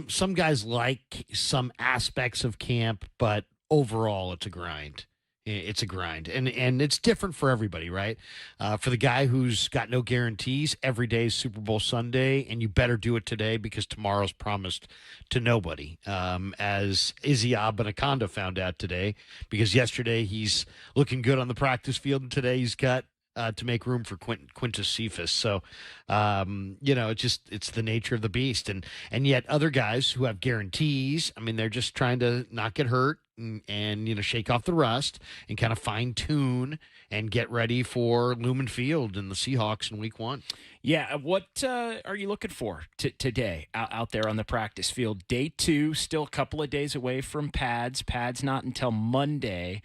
some guys like some aspects of camp, but overall, it's a grind. It's a grind, and it's different for everybody, right? For the guy who's got no guarantees, every day is Super Bowl Sunday, and you better do it today because tomorrow's promised to nobody. As Izzy Abanikanda found out today, because yesterday he's looking good on the practice field, and today he's got to make room for Quintez Cephus. So, it's the nature of the beast. And yet other guys who have guarantees, I mean, they're just trying to not get hurt and shake off the rust and kind of fine tune and get ready for Lumen Field and the Seahawks in week 1. Yeah, what are you looking for today out there on the practice field? Day 2, still a couple of days away from pads. Pads not until Monday.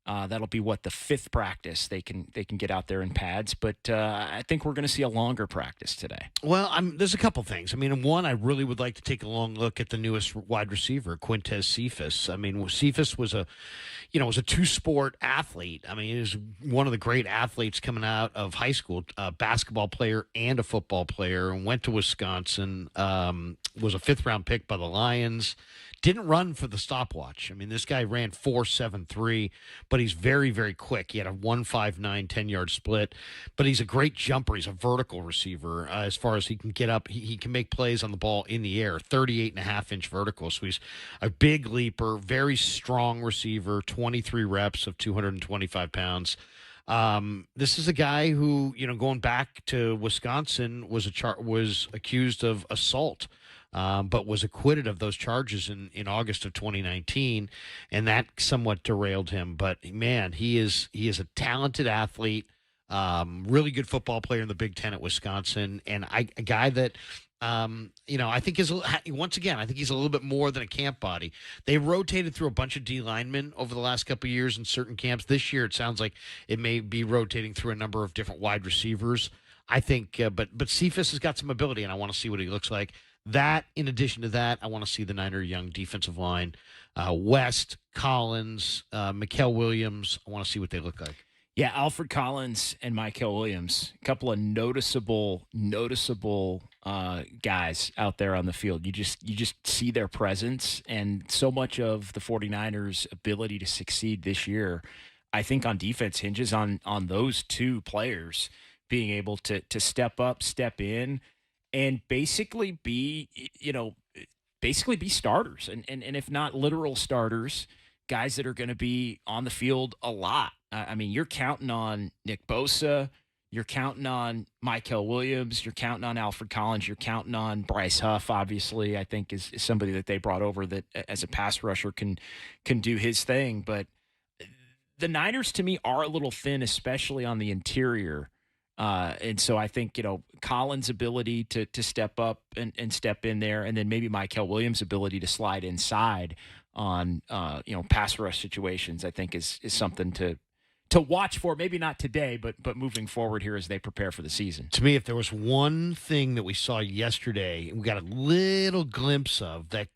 That'll be the 5th practice they can get out there in pads, but I think we're going to see a longer practice today. Well, there's a couple things. I mean, one, I really would like to take a long look at the newest wide receiver, Quintez Cephus. I mean, Cephus was a two-sport athlete. I mean, he was one of the great athletes coming out of high school, a basketball player and a football player, and went to Wisconsin. Was a 5th-round pick by the Lions. Didn't run for the stopwatch. I mean, this guy ran 4.73, but he's very, very quick. He had a 1.59 10-yard split, but he's a great jumper. He's a vertical receiver as far as he can get up. He can make plays on the ball in the air, 38.5-inch vertical. So he's a big leaper, very strong receiver, 23 reps of 225 pounds. This is a guy who, going back to Wisconsin, was accused of assault. But was acquitted of those charges in August of 2019, and that somewhat derailed him. But man, he is a talented athlete, really good football player in the Big Ten at Wisconsin, and a guy that I think once again, I think he's a little bit more than a camp body. They rotated through a bunch of D linemen over the last couple of years in certain camps. This year, it sounds like it may be rotating through a number of different wide receivers. I think, but Cephus has got some ability, and I want to see what he looks like. That, in addition to that, I want to see the Niner young defensive line, West, Collins, Mykel Williams. I want to see what they look like. Yeah, Alfred Collins and Mykel Williams, a couple of noticeable guys out there on the field. You just see their presence, and so much of the 49ers' ability to succeed this year, I think, on defense hinges on those two players being able to step up, step in, and basically be starters, and if not literal starters, guys that are going to be on the field a lot. I mean, you're counting on Nick Bosa, you're counting on Mykel Williams, you're counting on Alfred Collins, you're counting on Bryce Huff, obviously, I think is somebody that they brought over that as a pass rusher can do his thing. But the Niners, to me, are a little thin, especially on the interior. And so I think, Collins' ability to step up and step in there, and then maybe Mykel Williams' ability to slide inside on, pass rush situations, I think is something to watch for. Maybe not today, but moving forward here as they prepare for the season. To me, if there was one thing that we saw yesterday, and we got a little glimpse of that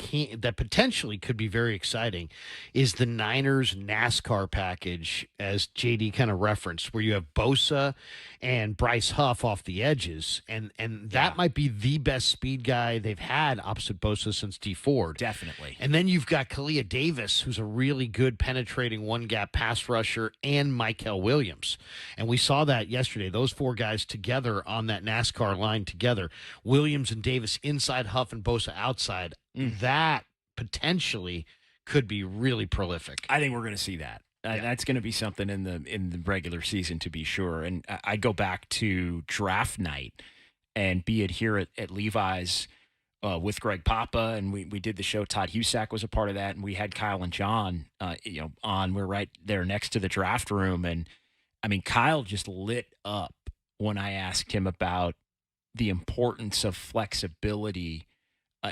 potentially could be very exciting, is the Niners NASCAR package, as JD kind of referenced, where you have Bosa and Bryce Huff off the edges, and that might be the best speed guy they've had opposite Bosa since D Ford. Definitely. And then you've got Kalia Davis, who's a really good penetrating one-gap pass rusher, and Mykel Williams. And we saw that yesterday, those four guys together on that NASCAR line together. Williams and Davis inside, Huff and Bosa outside. That potentially could be really prolific. I think we're going to see that. That's going to be something in the regular season, to be sure. And I go back to draft night, and be it here at Levi's with Greg Papa, and we did the show. Todd Husak was a part of that, and we had Kyle and John on. We're right there next to the draft room, and I mean, Kyle just lit up when I asked him about the importance of flexibility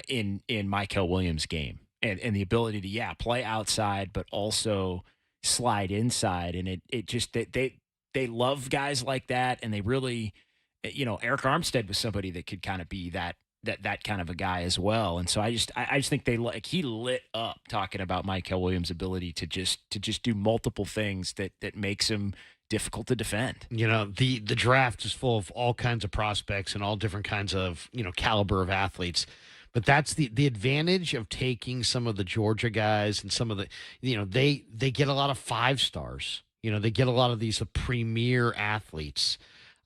in Mykel Williams' game, and the ability to play outside, but also slide inside. And it just they love guys like that, and they really, Eric Armstead was somebody that could kind of be that kind of a guy as well. And so I just think he lit up talking about Mykel Williams' ability to just do multiple things that makes him difficult to defend. The draft is full of all kinds of prospects and all different kinds of, caliber of athletes. But that's the advantage of taking some of the Georgia guys and some of the, they get a lot of 5 stars. They get a lot of these premier athletes,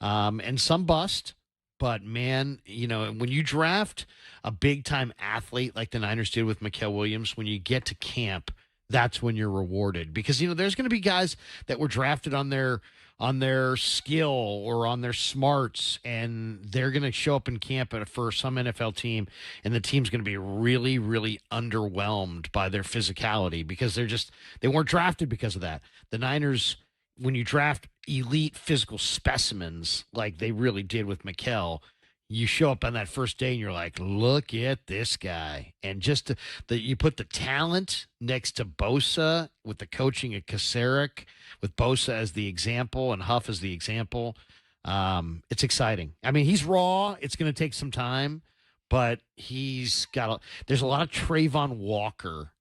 and some bust. But man, when you draft a big time athlete like the Niners did with Mikael Williams, when you get to camp, that's when you're rewarded, because there's going to be guys that were drafted on their skill or on their smarts, and they're going to show up in camp for some NFL team, and the team's going to be really, really underwhelmed by their physicality, because they weren't drafted because of that. The Niners, when you draft elite physical specimens like they really did with Mikael, you show up on that first day and you're like, look at this guy. And just you put the talent next to Bosa with the coaching at Kasarik, with Bosa as the example and Huff as the example. It's exciting. I mean, he's raw. It's going to take some time, but there's a lot of Trayvon Walker,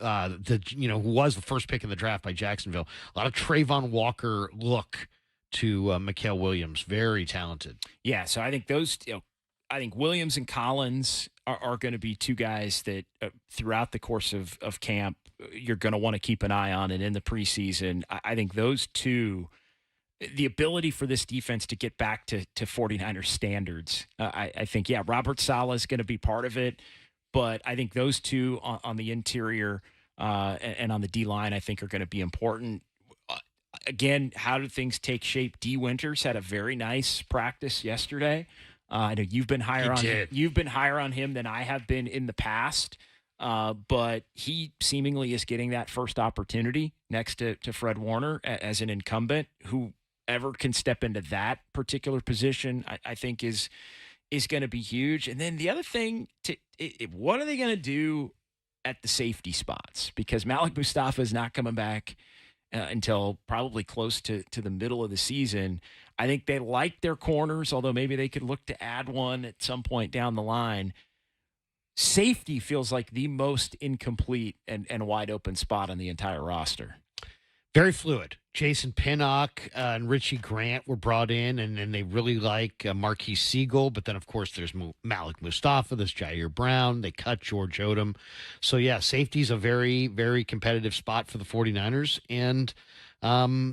who was the first pick in the draft by Jacksonville. A lot of Trayvon Walker look to Mikael Williams. Very talented. Yeah, so I think I think Williams and Collins are going to be two guys that throughout the course of camp you're going to want to keep an eye on, and in the preseason. I think those two, the ability for this defense to get back to 49ers standards, I think, Robert Saleh is going to be part of it, but I think those two on the interior and on the D-line, I think, are going to be important. Again, how do things take shape? D. Winters had a very nice practice yesterday. I know you've been higher on him than I have been in the past, but he seemingly is getting that first opportunity next to Fred Warner as an incumbent. Whoever can step into that particular position, I think is going to be huge. And then the other thing, what are they going to do at the safety spots? Because Malik Mustafa is not coming back until probably close to the middle of the season. I think they like their corners, although maybe they could look to add one at some point down the line. Safety feels like the most incomplete and wide open spot on the entire roster. Very fluid. Jason Pinnock and Richie Grant were brought in, and they really like Marquise Siegel. But then, of course, there's Malik Mustafa, there's Jair Brown. They cut George Odom. So, safety's a very, very competitive spot for the 49ers. And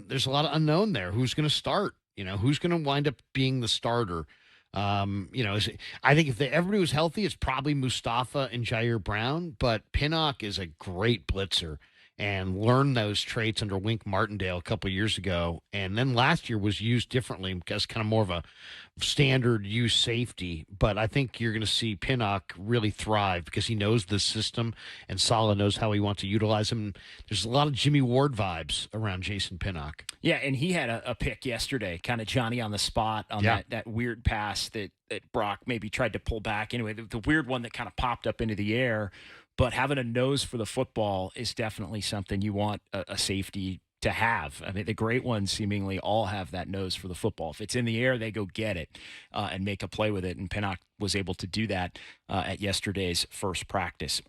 there's a lot of unknown there. Who's going to start? Who's going to wind up being the starter? I think if everybody was healthy, it's probably Mustafa and Jair Brown. But Pinnock is a great blitzer and learned those traits under Wink Martindale a couple of years ago. And then last year was used differently because kind of more of a standard use safety. But I think you're going to see Pinnock really thrive because he knows the system, and Saleh knows how he wants to utilize him. There's a lot of Jimmy Ward vibes around Jason Pinnock. Yeah, and he had a pick yesterday, kind of Johnny on the spot on that weird pass that Brock maybe tried to pull back. Anyway, the weird one that kind of popped up into the air. But having a nose for the football is definitely something you want a safety to have. I mean, the great ones seemingly all have that nose for the football. If it's in the air, they go get it and make a play with it. And Pinnock was able to do that at yesterday's first practice.